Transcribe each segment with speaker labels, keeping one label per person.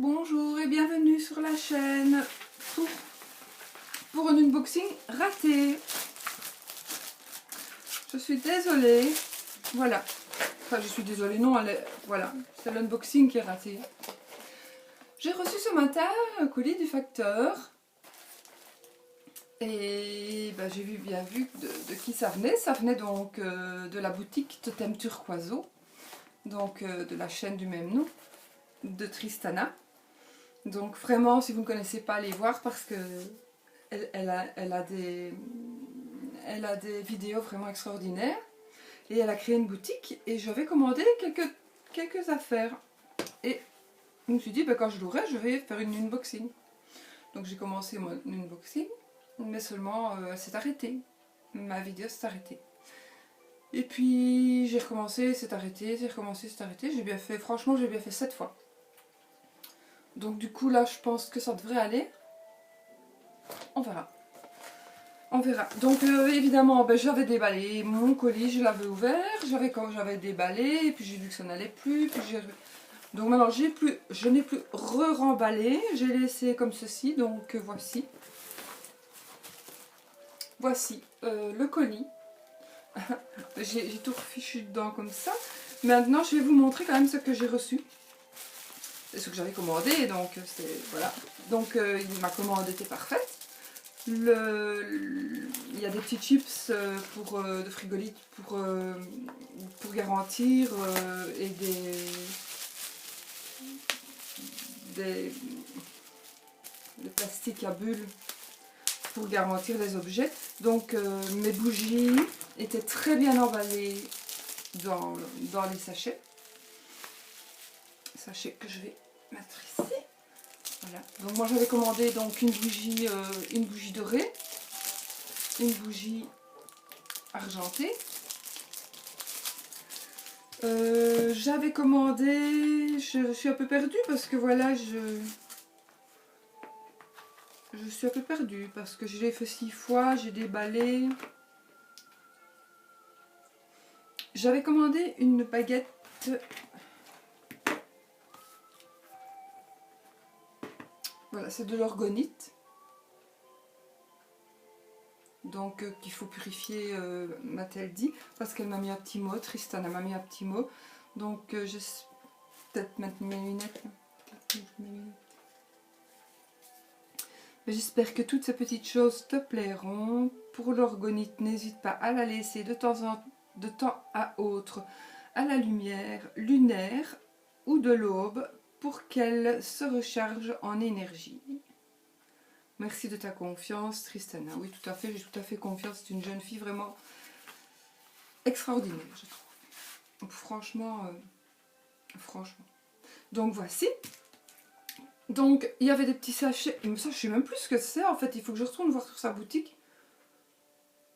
Speaker 1: Bonjour et bienvenue sur la chaîne pour un unboxing raté. Je suis désolée. Voilà. Enfin, je suis désolée, non, voilà. C'est l'unboxing qui est raté. J'ai reçu ce matin un colis du facteur. Et ben, j'ai bien vu de qui ça venait. Ça venait donc de la boutique Totem Turquoiseau. Donc de la chaîne du même nom, de Tristana. Donc vraiment, si vous ne connaissez pas, allez voir parce que elle a des vidéos vraiment extraordinaires. Et elle a créé une boutique et je vais commander quelques affaires. Et je me suis dit, ben, quand je l'aurai, je vais faire une unboxing. Donc j'ai commencé mon unboxing, mais seulement elle s'est arrêtée. Ma vidéo s'est arrêtée. Et puis j'ai recommencé, c'est arrêté, j'ai recommencé, c'est arrêté. J'ai bien fait, franchement, j'ai bien fait 7 fois. Donc du coup là je pense que ça devrait aller. On verra. On verra. Donc évidemment ben, j'avais déballé mon colis, je l'avais ouvert, j'avais déballé, et puis j'ai vu que ça n'allait plus. Donc maintenant je n'ai plus re-remballé, j'ai laissé comme ceci, donc voici. Voici le colis. J'ai tout refichu dedans comme ça. Maintenant je vais vous montrer quand même ce que j'ai reçu. C'est ce que j'avais commandé, donc voilà. Donc ma commande était parfaite. Il y a des petits chips de frigolite pour garantir et des plastiques à bulles pour garantir les objets. Donc mes bougies étaient très bien emballées dans les sachets. Sachet que je vais mettre ici. Voilà. Donc moi j'avais commandé donc une bougie dorée, une bougie argentée. J'avais commandé, je suis un peu perdue parce que voilà, je suis un peu perdue parce que je l'ai fait 6 fois, j'ai déballé. J'avais commandé une baguette. Voilà, c'est de l'orgonite. Donc qu'il faut purifier, m'a-t-elle dit, parce qu'elle m'a mis un petit mot, Tristana m'a mis un petit mot. Donc je peut-être mettre mes lunettes. J'espère que toutes ces petites choses te plairont. Pour l'orgonite, n'hésite pas à la laisser de temps à autre à la lumière lunaire ou de l'aube pour qu'elle se recharge en énergie. Merci de ta confiance, Tristana. Oui, tout à fait, j'ai tout à fait confiance. C'est une jeune fille vraiment extraordinaire, je trouve. Franchement, franchement. Donc voici. Donc il y avait des petits sachets. Mais ça, je sais même plus ce que c'est en fait. Il faut que je retourne voir sur sa boutique.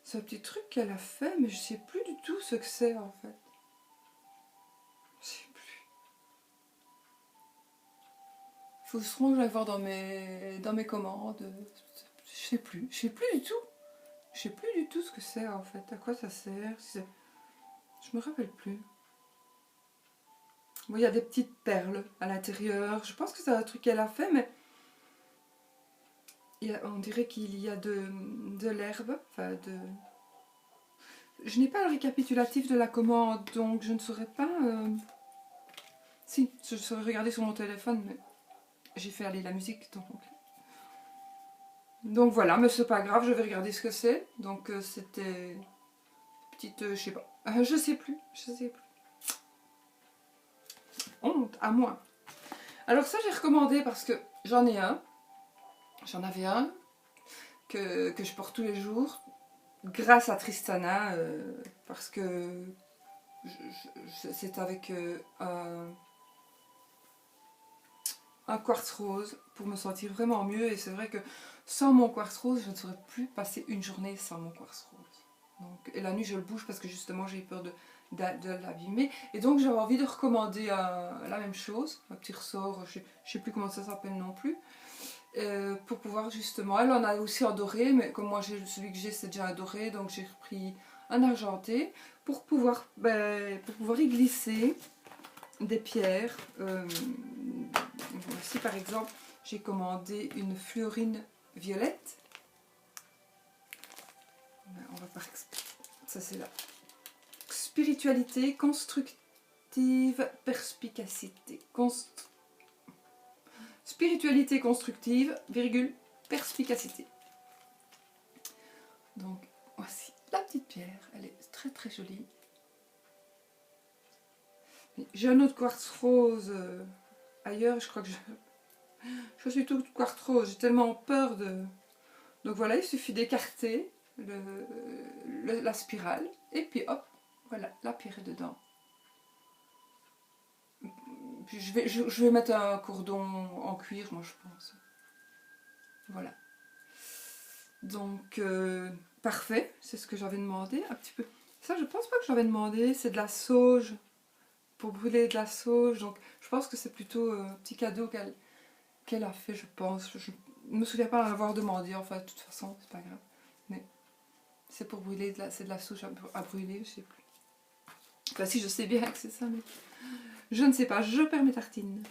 Speaker 1: C'est un petit truc qu'elle a fait, mais je sais plus du tout ce que c'est en fait. Je sais plus. Il faut que je vais voir dans mes commandes. Je sais plus du tout. Je sais plus du tout ce que c'est en fait, à quoi ça sert. Je me rappelle plus. Bon, il y a des petites perles à l'intérieur. Je pense que c'est un truc qu'elle a fait, mais on dirait qu'il y a de l'herbe. Enfin, je n'ai pas le récapitulatif de la commande, donc je ne saurais pas... Si, je saurais regarder sur mon téléphone, mais j'ai fait aller la musique, donc voilà, mais c'est pas grave, je vais regarder ce que c'est. Donc c'était petite, je sais pas, je sais plus. Honte à moi. Alors ça j'ai recommandé parce que j'en avais un que je porte tous les jours grâce à Tristana parce que c'est avec un quartz rose pour me sentir vraiment mieux, et c'est vrai que sans mon quartz rose je ne saurais plus passer une journée sans mon quartz rose. Donc, et la nuit je le bouge parce que justement j'ai peur de l'abîmer, et donc j'avais envie de recommander la même chose, un petit ressort, je sais plus comment ça s'appelle non plus, pour pouvoir justement, elle en a aussi en doré, mais comme moi celui que j'ai c'est déjà un doré, donc j'ai repris un argenté pour pouvoir y glisser des pierres. ici par exemple, j'ai commandé une fluorine violette. On va par... Ça c'est là. Spiritualité, constructive, perspicacité. Spiritualité constructive, virgule, perspicacité. Donc, voici la petite pierre. Elle est très très jolie. J'ai un autre quartz rose ailleurs. Je crois que je suis toute quartz rose. J'ai tellement peur de... Donc voilà, il suffit d'écarter la spirale. Et puis hop, voilà, la pierre est dedans. Puis je vais mettre un cordon en cuir, moi je pense. Voilà. Donc, parfait, c'est ce que j'avais demandé. Un petit peu. Ça, je pense pas que j'avais demandé. C'est de la sauge. Pour brûler de la sauge. Donc, je pense que c'est plutôt un petit cadeau qu'elle a fait, je pense. Je ne me souviens pas l'avoir demandé. Enfin, de toute façon, c'est pas grave. Mais c'est pour brûler c'est de la sauge à brûler, je sais plus. Enfin, si, je sais bien que c'est ça, mais je ne sais pas. Je perds mes tartines.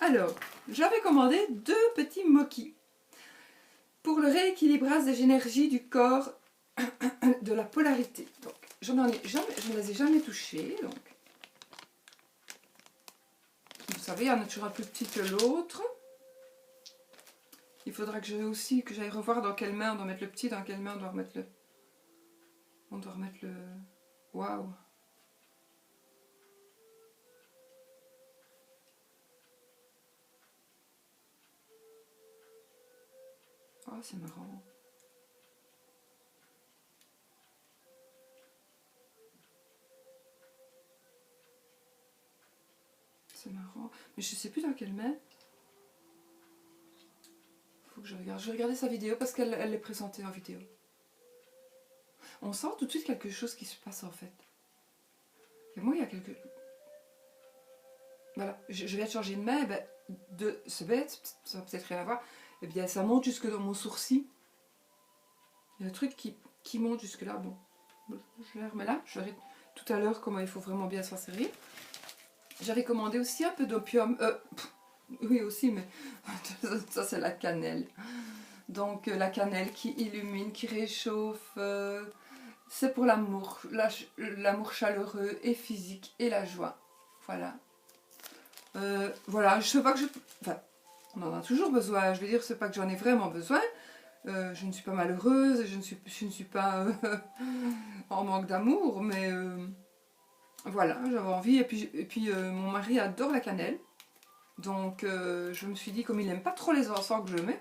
Speaker 1: Alors, j'avais commandé 2 petits moquis pour le rééquilibrage des énergies du corps de la polarité. Donc, je ne les ai jamais touchés. Donc, vous savez, il y en a toujours un plus petit que l'autre. Il faudra que j'aille revoir dans quelle main on doit mettre le petit, dans quelle main on doit remettre le... On doit remettre le... Waouh! Oh, c'est marrant. C'est marrant. Mais je ne sais plus dans quelle main. Faut que je regarde. Je vais regarder sa vidéo parce qu'elle l'est présentée en vidéo. On sent tout de suite quelque chose qui se passe en fait. Et moi, il y a quelque... Voilà, je viens de changer de main, ben, c'est bête, ça n'a peut-être rien à voir. Et bien, ça monte jusque dans mon sourcil. Il y a un truc qui monte jusque là. Bon, je les remets là. Je verrai tout à l'heure comment il faut vraiment bien s'en servir. J'avais commandé aussi un peu d'opium. Oui, aussi, mais ça, c'est la cannelle. Donc, la cannelle qui illumine, qui réchauffe. C'est pour l'amour. L'amour chaleureux et physique et la joie. Voilà. Voilà, je sais pas que je... Enfin, on en a toujours besoin. Je veux dire, c'est pas que j'en ai vraiment besoin. Je ne suis pas malheureuse, je ne suis pas en manque d'amour, mais voilà, j'avais envie. Et puis mon mari adore la cannelle. Donc je me suis dit, comme il n'aime pas trop les encens que je mets,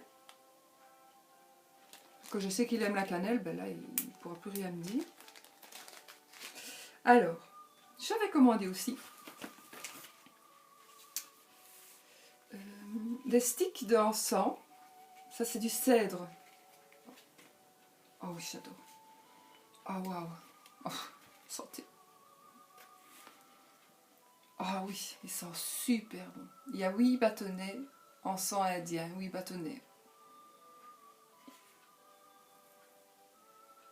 Speaker 1: que je sais qu'il aime la cannelle, ben là, il ne pourra plus rien me dire. Alors, j'avais commandé aussi des sticks d'encens. Ça, c'est du cèdre. Oh oui, j'adore. Oh waouh. Oh, sentez. Ah oui, il sent super bon. Il y a 8 bâtonnets, encens indien, 8 bâtonnets.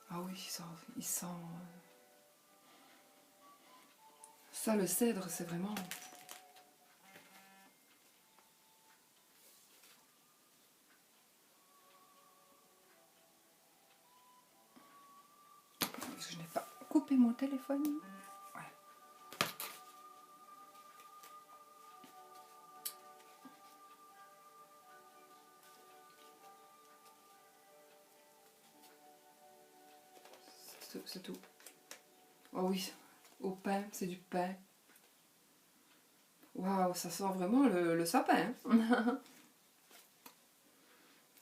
Speaker 1: Ah oui, il sent... Ça, le cèdre, c'est vraiment... Parce que je n'ai pas coupé mon téléphone. Voilà. C'est tout. Oh oui, au pain, c'est du pain. Waouh, ça sent vraiment le sapin. Hein.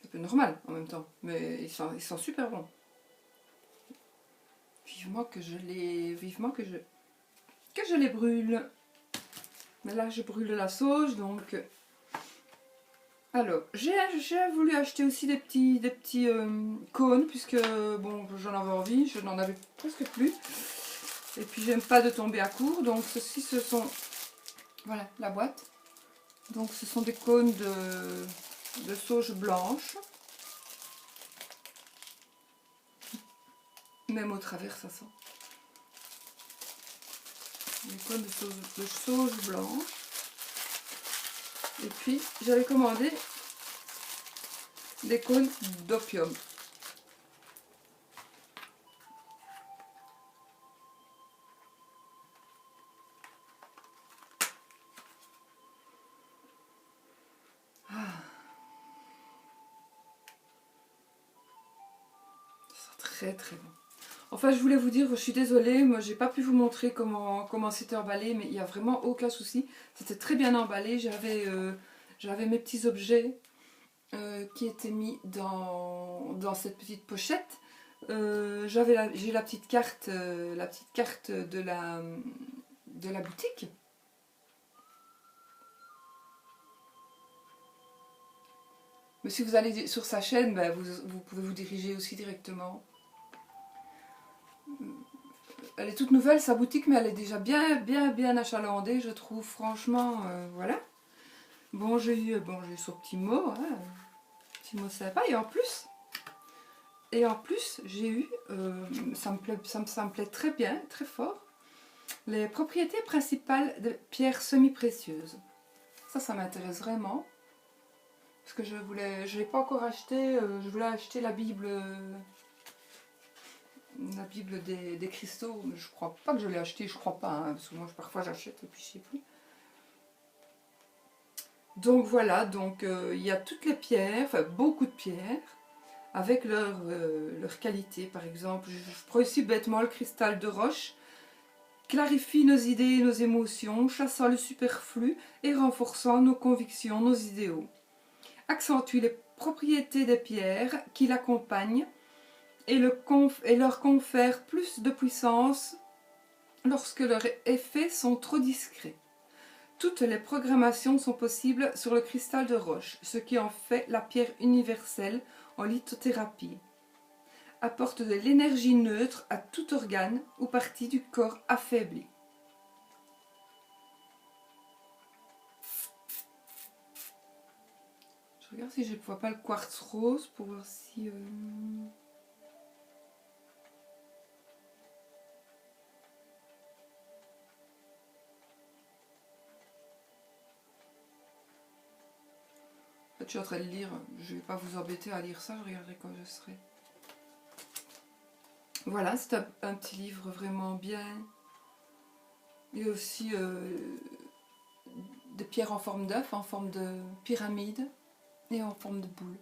Speaker 1: C'est un peu normal en même temps, mais il sent super bon. Vivement que je les brûle. Mais là, je brûle la sauge, donc... Alors, j'ai voulu acheter aussi des petits cônes, puisque, bon, j'en avais envie, je n'en avais presque plus. Et puis, j'aime pas de tomber à court, donc ceci, ce sont... Voilà, la boîte. Donc, ce sont des cônes de sauge blanche. Même au travers, ça sent. Des cônes de sauge blanche. Et puis j'avais commandé des cônes d'opium. Très très bon. Enfin, je voulais vous dire, je suis désolée, moi j'ai pas pu vous montrer comment c'était emballé, mais il n'y a vraiment aucun souci. C'était très bien emballé, j'avais mes petits objets qui étaient mis dans cette petite pochette. J'ai la petite carte de la boutique. Mais si vous allez sur sa chaîne, ben vous pouvez vous diriger aussi directement. Elle est toute nouvelle sa boutique, mais elle est déjà bien achalandée, je trouve, franchement, voilà. Bon, j'ai eu ce petit mot, hein, petit mot sympa, et en plus j'ai eu, ça me plaît très bien, très fort, les propriétés principales de pierres semi-précieuses. Ça m'intéresse vraiment, parce que je l'ai pas encore acheté, je voulais acheter la Bible des cristaux, mais je crois pas que je l'ai acheté, je crois pas, hein, parce que moi parfois j'achète et puis je sais plus. Donc voilà, il y a toutes les pierres, enfin beaucoup de pierres, avec leur qualité. Par exemple, je prends ici bêtement le cristal de roche, clarifie nos idées et nos émotions, chassant le superflu et renforçant nos convictions, nos idéaux. Accentue les propriétés des pierres qui l'accompagnent et leur confère plus de puissance lorsque leurs effets sont trop discrets. Toutes les programmations sont possibles sur le cristal de roche, ce qui en fait la pierre universelle en lithothérapie. Apporte de l'énergie neutre à tout organe ou partie du corps affaibli. Je regarde si je ne vois pas le quartz rose pour voir si... Je suis en train de lire, je ne vais pas vous embêter à lire ça, je regarderai quand je serai. Voilà, c'est un petit livre vraiment bien. Il y a aussi des pierres en forme d'œuf, en forme de pyramide et en forme de boule.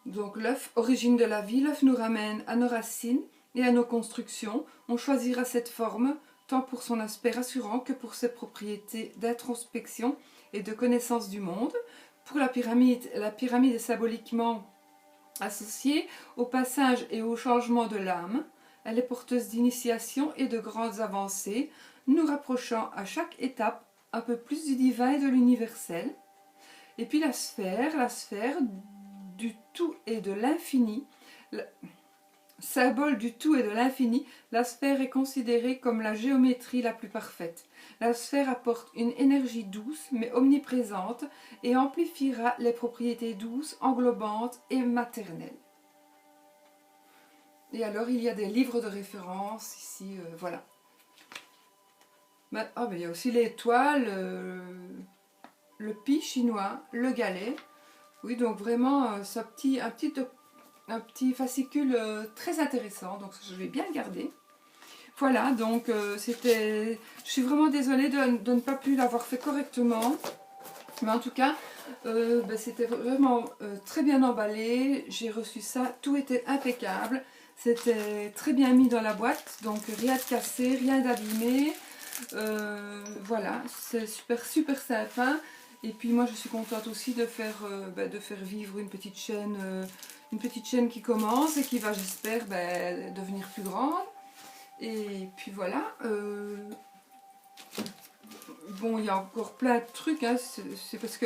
Speaker 1: Donc l'œuf, origine de la vie, l'œuf nous ramène à nos racines et à nos constructions. On choisira cette forme tant pour son aspect rassurant que pour ses propriétés d'introspection et de connaissance du monde. Pour la pyramide est symboliquement associée au passage et au changement de l'âme. Elle est porteuse d'initiation et de grandes avancées, nous rapprochant à chaque étape un peu plus du divin et de l'universel. Et puis la sphère du tout et de l'infini, symbole du tout et de l'infini, la sphère est considérée comme la géométrie la plus parfaite. La sphère apporte une énergie douce mais omniprésente et amplifiera les propriétés douces, englobantes et maternelles. Et alors il y a des livres de référence ici, voilà. Mais il y a aussi l'étoile, le pi chinois, le galet. Oui, donc vraiment un petit fascicule très intéressant, donc je vais bien le garder. Voilà, donc je suis vraiment désolée de ne pas pu l'avoir fait correctement, mais en tout cas, c'était vraiment très bien emballé, j'ai reçu ça, tout était impeccable, c'était très bien mis dans la boîte, donc rien de cassé, rien d'abîmé, voilà, c'est super sympa. Et puis moi je suis contente aussi de faire vivre une petite chaîne qui commence et qui va, j'espère, devenir plus grande. Et puis voilà. Bon, il y a encore plein de trucs, hein, c'est parce que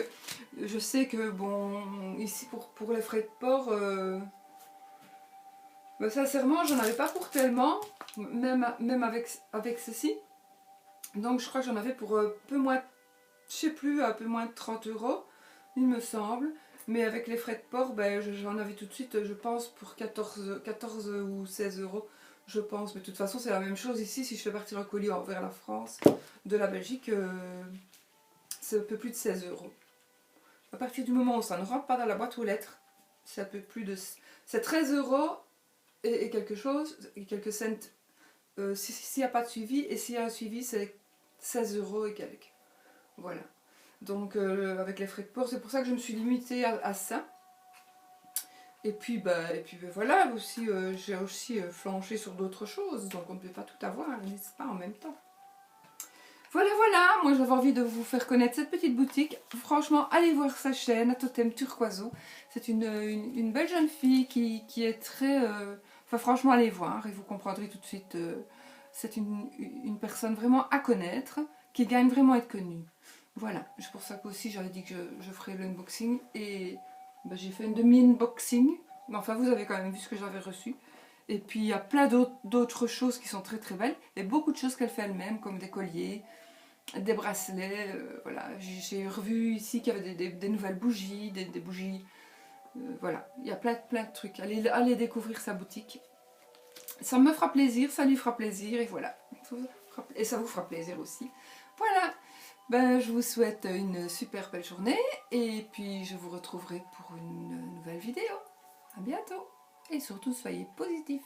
Speaker 1: je sais que, bon, ici pour les frais de port, sincèrement, j'en avais pas pour tellement, même avec ceci. Donc je crois que j'en avais pour peu moins, je sais plus, un peu moins de 30 €, il me semble. Mais avec les frais de port, j'en avais tout de suite, je pense, pour 14 ou 16 €. je pense. Mais de toute façon, c'est la même chose ici. Si je fais partir un colis vers la France, de la Belgique, c'est un peu plus de 16 euros. À partir du moment où ça ne rentre pas dans la boîte aux lettres, c'est un peu plus de... C'est 13 euros et quelque chose, et quelques cents, s'il n'y a pas de suivi. Et s'il y a un suivi, c'est 16 euros et quelques. Voilà. Donc, avec les frais de port, c'est pour ça que je me suis limitée à ça. Et puis, voilà, aussi, j'ai aussi flanché sur d'autres choses, donc on ne peut pas tout avoir, n'est-ce pas, en même temps. Voilà, voilà, moi j'avais envie de vous faire connaître cette petite boutique. Franchement, allez voir sa chaîne, à Totem Turquoiseau. C'est une belle jeune fille qui est très... Enfin, franchement, allez voir et vous comprendrez tout de suite. C'est une personne vraiment à connaître, qui gagne vraiment à être connue. Voilà, c'est pour ça qu'aussi j'avais dit que je ferais l'unboxing et ben, j'ai fait une demi-unboxing. Mais enfin, vous avez quand même vu ce que j'avais reçu. Et puis il y a plein d'autres choses qui sont très très belles. Et beaucoup de choses qu'elle fait elle-même, comme des colliers, des bracelets. Voilà, j'ai revu ici qu'il y avait des nouvelles bougies, des bougies. Voilà, il y a plein de trucs. Allez découvrir sa boutique. Ça me fera plaisir, ça lui fera plaisir. Et voilà. Et ça vous fera plaisir aussi. Voilà. Ben, je vous souhaite une super belle journée et puis je vous retrouverai pour une nouvelle vidéo. À bientôt et surtout soyez positifs.